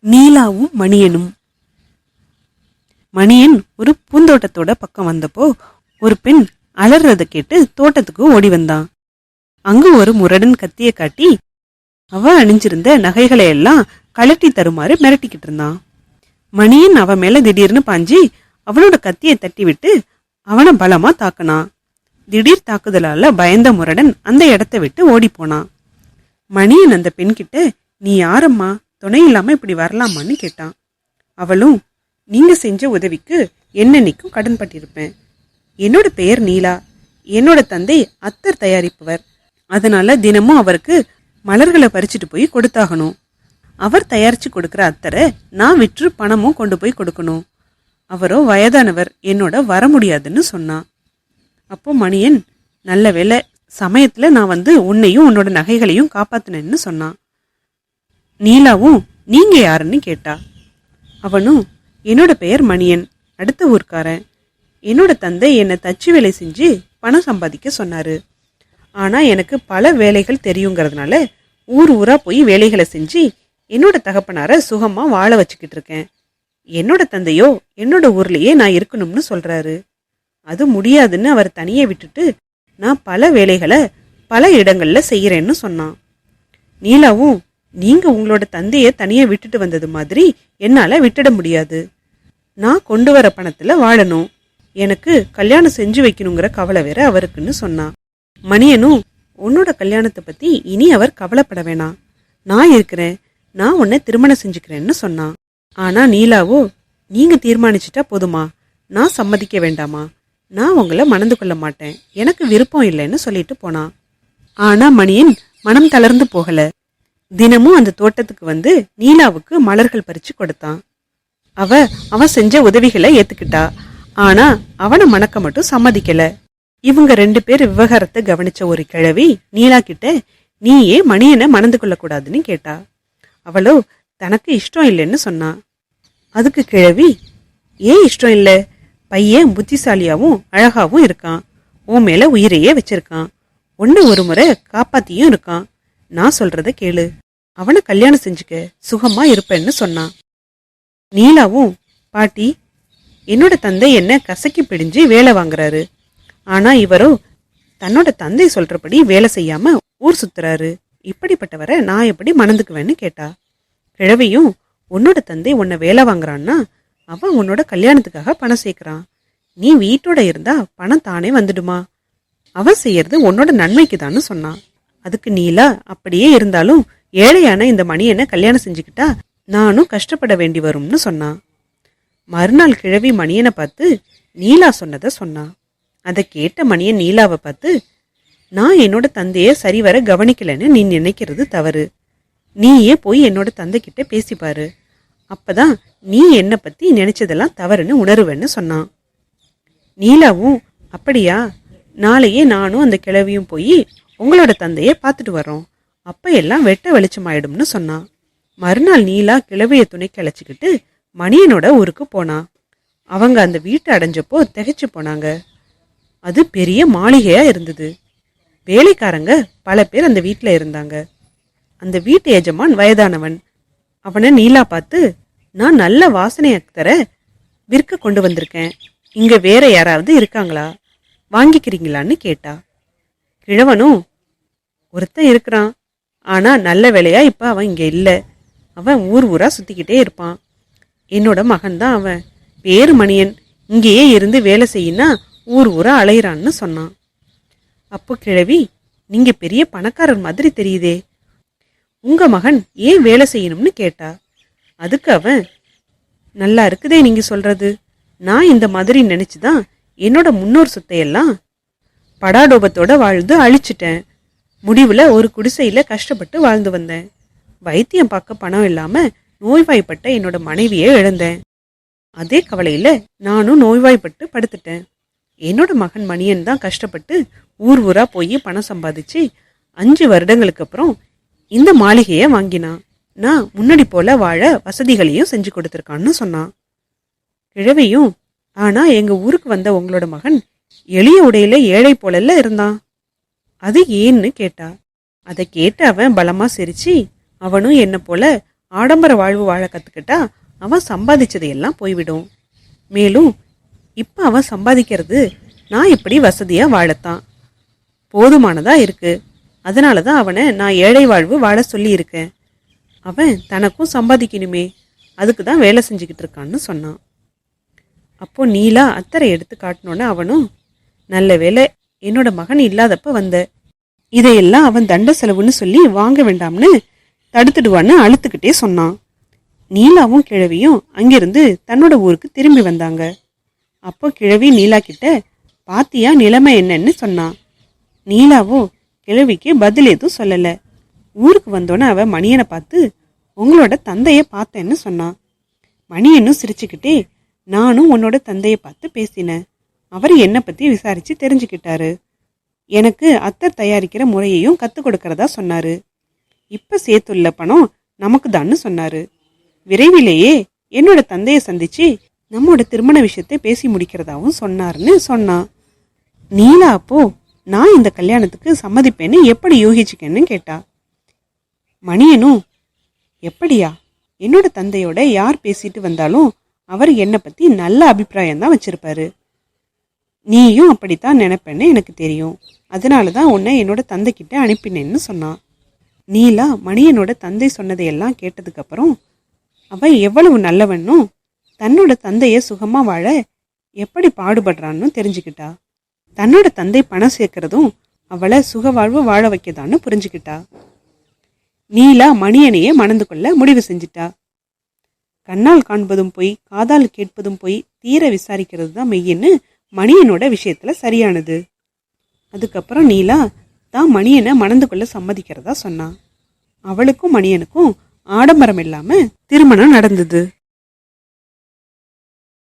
நீலாவும் மணியனும். மணியன் ஒரு பூந்தோட்டத்தோட பக்கம் வந்தப்போ ஒரு பெண் அலறத கேட்டு தோட்டத்துக்கு ஓடி வந்தான். அங்கு ஒரு முரடன் கத்திய காட்டி அவ அணிஞ்சிருந்த நகைகளை எல்லாம் கழட்டி தருமாறு மிரட்டிக்கிட்டு இருந்தான். மணியன் அவ மேல திடீர்னு பாஞ்சி அவனோட கத்தியை தட்டி விட்டு அவனை பலமா தாக்குனான். திடீர் தாக்குதலால பயந்த முரடன் அந்த இடத்தை விட்டு ஓடி போனான். மணியன் அந்த பெண் கிட்ட, நீ யாரம்மா, துணை இல்லாம இப்படி வரலாமான்னு கேட்டான். அவளும், நீங்க செஞ்ச உதவிக்கு என்னன்னைக்கும் கடன் பட்டிருப்பேன். என்னோட பெயர் நீலா. என்னோட தந்தை அத்தர் தயாரிப்பவர். அதனால தினமும் அவருக்கு மலர்களை பறிச்சுட்டு போய் கொடுத்தாகணும். அவர் தயாரிச்சு கொடுக்கற அத்தரை நான் விற்று பணமும் கொண்டு போய் கொடுக்கணும். அவரோ வயதானவர், என்னோட வர முடியாதுன்னு சொன்னான். அப்போ மணியன், நல்ல வேளை சமயத்துல நான் வந்து உன்னையும் உன்னோட நகைகளையும் காப்பாத்தினேன்னு சொன்னான். நீலாவும், நீங்க யாருன்னு கேட்டா. அவனும், என்னோட பெயர் மணியன், அடுத்த ஊர்க்காரன். என்னோட தந்தை என்னை தச்சு வேலை செஞ்சு பணம் சம்பாதிக்க சொன்னாரு. ஆனா எனக்கு பல வேலைகள் தெரியுங்கிறதுனால ஊர் ஊரா போய் வேலைகளை செஞ்சு என்னோட தகப்பனார சுகமா வாழ வச்சுக்கிட்டு இருக்கேன். என்னோட தந்தையோ என்னோட ஊர்லயே நான் இருக்கணும்னு சொல்றாரு. அது முடியாதுன்னு அவர் தனியே விட்டுட்டு நான் பல வேலைகளை பல இடங்கள்ல செய்யறேன்னு சொன்னான். நீலாவும், நீங்க உங்களோட தந்தைய தனியா விட்டுட்டு வந்தது மாதிரி என்னால விட்டுட முடியாது. நான் கொண்டு வர பணத்துல வாழணும். எனக்கு கல்யாணம் செஞ்சு வைக்கணுங்கிற கவலை வேற அவருக்குன்னு சொன்னான். மணியனும், உன்னோட கல்யாணத்தை பத்தி இனி அவர் கவலைப்பட வேணாம், நான் இருக்கிறேன், நான் உன்னை திருமணம் செஞ்சுக்கிறேன்னு சொன்னான். ஆனா நீலாவோ, நீங்க தீர்மானிச்சுட்டா போதுமா, நான் சம்மதிக்க வேண்டாமா, நான் உங்களை மணந்து கொள்ள மாட்டேன், எனக்கு விருப்பம் இல்லைன்னு சொல்லிட்டு போனான். ஆனா மணியன் மனம் தளர்ந்து போகல. தினமும் அந்த தோட்டத்துக்கு வந்து நீலாவுக்கு மலர்கள் பறிச்சு கொடுத்தான். அவ செஞ்ச உதவிகளை ஏத்துக்கிட்டா. ஆனா அவனை மணக்க மட்டும் சம்மதிக்கல. இவங்க 2 பேர் விவகாரத்தை கவனிச்ச ஒரு கிழவி நீலா கிட்ட, நீ ஏன் மணியனை மணந்து கொள்ள கூடாதுன்னு கேட்டா. அவளோ தனக்கு இஷ்டம் இல்லைன்னு சொன்னா. அதுக்கு கிழவி, ஏன் இஷ்டம் இல்ல, பையன் புத்திசாலியாவும் அழகாவும் இருக்கான், உன் மேல உயிரையே வச்சிருக்கான், ஒன்னு ஒரு முறை காப்பாத்தியும் இருக்கான், நான் சொல்றத கேளு, அவனை கல்யாணம் செஞ்சுக்க, சுகமா இருப்பேன்னு சொன்னான். நீலாவும், பாட்டி, என்னோட தந்தை என்ன கசக்கி பிடிஞ்சு வேலை வாங்குறாரு. ஆனா இவரோ தன்னோட தந்தை சொல்றபடி வேலை செய்யாம ஊர் சுத்துறாரு. இப்படிப்பட்டவரை நான் எப்படி மணந்துக்குவேன்னு கேட்டா. கிழவியும், உன்னோட தந்தை உன்னை வேலை வாங்குறான்னா அவன் உன்னோட கல்யாணத்துக்காக பணம் சேர்க்கிறான். நீ வீட்டோட இருந்தா பணம் தானே வந்துடுமா, அவன் செய்யறது உன்னோட நன்மைக்கு தான்னு சொன்னான். அதுக்கு நீலா, அப்படியே இருந்தாலும் ஏழையான இந்த மணியனை கல்யாணம் செஞ்சுக்கிட்டா நானும் கஷ்டப்பட வேண்டி வரும்னு சொன்னான். மறுநாள் கிழவி மணியனை பார்த்து நீலா சொன்னதை சொன்னான். அதை கேட்ட மணியன் நீலாவை பார்த்து, நான் என்னோட தந்தைய சரிவர கவனிக்கலன்னு நீ நினைக்கிறது தவறு. நீயே போய் என்னோட தந்தை கிட்ட பேசிப்பாரு, அப்பதான் நீ என்னை பத்தி நினைச்சதெல்லாம் தவறுன்னு உணருவேன்னு சொன்னான். நீலாவும், அப்படியா, நாளையே நானும் அந்த கிழவியும் போய் உங்களோட தந்தைய பார்த்துட்டு வர்றோம், அப்ப எல்லாம் வெட்ட வெளிச்சமாயிடும்னு சொன்னான். மறுநாள் நீலா கிழவிய துணைக்கு அழைச்சிக்கிட்டு மணியனோட ஊருக்கு போனா. அவங்க அந்த வீட்டை அடைஞ்சப்போ திகைச்சு போனாங்க. அது பெரிய மாளிகையா இருந்தது. வேலைக்காரங்க பல பேர் அந்த வீட்டுல இருந்தாங்க. அந்த வீட்டு எஜமான் வயதானவன். அவனை நீலா பார்த்து, நான் நல்ல வாசனையை தர விற்க கொண்டு வந்திருக்கேன், இங்க வேற யாராவது இருக்காங்களா, வாங்கிக்கிறீங்களான்னு கேட்டா. கிழவனும், ஒருத்தன் இருக்கிறான், ஆனா நல்ல வேலையா இப்ப அவன் இங்க இல்ல, அவன் ஊர் ஊரா சுத்திக்கிட்டே இருப்பான், என்னோட மகன் தான் அவன், பேரு மணியன், இங்கேயே இருந்து வேலை செய்யினா ஊர் ஊரா அலையிறான்னு சொன்னான். அப்போ கிழவி, நீங்க பெரிய பணக்காரர் மாதிரி தெரியுதே, உங்க மகன் ஏன் வேலை செய்யணும்னு கேட்டா. அதுக்கு அவன், நல்லா இருக்குதே நீங்க சொல்றது, நான் இந்த மாதிரி நினைச்சுதான் என்னோட முன்னோர் சொத்தையெல்லாம் படாடோபத்தோட வாழ்ந்து அழிச்சிட்டேன். முடிவுல ஒரு குடிசையில கஷ்டப்பட்டு வாழ்ந்து வந்தேன். வைத்தியம் பார்க்க பணம் இல்லாம நோய்வாய்ப்பட்ட என்னோட மனைவியை இழந்தேன். அதே கவலையில நானும் நோய்வாய்ப்பட்டு படுத்துட்டேன். என்னோட மகன் மணியன் தான் கஷ்டப்பட்டு ஊர் ஊரா போய் பணம் சம்பாதிச்சு 5 வருடங்களுக்கு அப்புறம் இந்த மாளிகையை வாங்கினான். நான் முன்னாடி போல வாழ வசதிகளையும் செஞ்சு கொடுத்துருக்கான்னு சொன்னான். கிழவியும், ஆனா எங்க ஊருக்கு வந்த உங்களோட மகன் எளிய உடையில ஏழை போலல்ல இருந்தான், அது ஏன்னு கேட்டா. அதை கேட்டு அவன் பலமா சிரிச்சு, அவனும் என்ன போல ஆடம்பர வாழ்வு வாழ கத்துக்கிட்டா அவன் சம்பாதிச்சதையெல்லாம் போய்விடும். மேலும் இப்ப அவன் சம்பாதிக்கிறது நான் இப்படி வசதியா வாழத்தான் போதுமானதா இருக்கு. அதனாலதான் அவனை நான் ஏழை வாழ்வு வாழ சொல்லி இருக்கேன். அவன் தனக்கும் சம்பாதிக்கணுமே, அதுக்கு தான் வேலை செஞ்சுக்கிட்டு இருக்கான்னு சொன்னான். அப்போ நீலா அத்தரை எடுத்து காட்டினோன்னு அவனும், நல்ல வேலை என்னோட மகன் இல்லாதப்ப வந்த, இதையெல்லாம் அவன் தண்ட செலவுன்னு சொல்லி வாங்க வேண்டாம்னு தடுத்துடுவான்னு அழுத்துக்கிட்டே சொன்னான். நீலாவும் கிழவியும் அங்கிருந்து தன்னோட ஊருக்கு திரும்பி வந்தாங்க. அப்போ கிழவி நீலா கிட்ட பாத்தியா நிலைமை என்னன்னு சொன்னான். நீலாவோ கிழவிக்கு பதில் எதுவும் சொல்லல. ஊருக்கு வந்தோன்னு அவ மணியனை பார்த்து உங்களோட தந்தைய பார்த்தேன்னு சொன்னான். மணியனும் சிரிச்சுக்கிட்டே நானும் உன்னோட தந்தைய பார்த்து பேசினேன். அவர் என்னை பத்தி விசாரிச்சு தெரிஞ்சுக்கிட்டாரு. எனக்கு அத்தர் தயாரிக்கிற முறையையும் கத்துக் கொடுக்கறதா சொன்னாரு. இப்ப சேர்த்துள்ள பணம் நமக்கு தான்னு சொன்னாரு. விரைவிலேயே என்னோட தந்தைய சந்திச்சு நம்மோட திருமண விஷயத்தை பேசி முடிக்கிறதாவும் சொன்னாருன்னு சொன்னான். நீலா அப்போ நான் இந்த கல்யாணத்துக்கு சம்மதிப்பேன்னு எப்படி யோகிச்சுக்கேன்னு கேட்டா. மணியனும் எப்படியா, என்னோட தந்தையோட யார் பேசிட்டு வந்தாலும் அவர் என்னை பத்தி நல்ல அபிப்பிராயம் தான் வச்சிருப்பாரு. நீயும் அப்படித்தான் நினைப்பேன்னு எனக்கு தெரியும். அதனாலதான் உன்னை என்னோட தந்தை கிட்ட அனுப்பினேன்னு சொன்னான். நீலா மணியனோட தந்தை சொன்னதையெல்லாம் கேட்டதுக்கு அப்புறம் அவ எவ்வளவு நல்லவன்னும் தன்னோட தந்தைய சுகமா வாழ எப்படி பாடுபடுறான்னு தெரிஞ்சுக்கிட்டா. தன்னோட தந்தை பணம் சேர்க்கறதும் அவளை சுக வாழ்வு வாழ வைக்கதான்னு புரிஞ்சுக்கிட்டா. நீலா மணியனையே மணந்து கொள்ள முடிவு செஞ்சிட்டா. கண்ணால் காண்பதும் போய் காதால் கேட்பதும் போய் தீர விசாரிக்கிறது தான் மெய்யின்னு மணியனோட விஷயத்துல சரியானது. அதுக்கப்புறம் நீலா தான் மணியனை மணந்து கொள்ள சம்மதிக்கிறதா சொன்னா. அவளுக்கும் மணியனுக்கும் ஆடம்பரம் இல்லாம திருமணம் நடந்தது.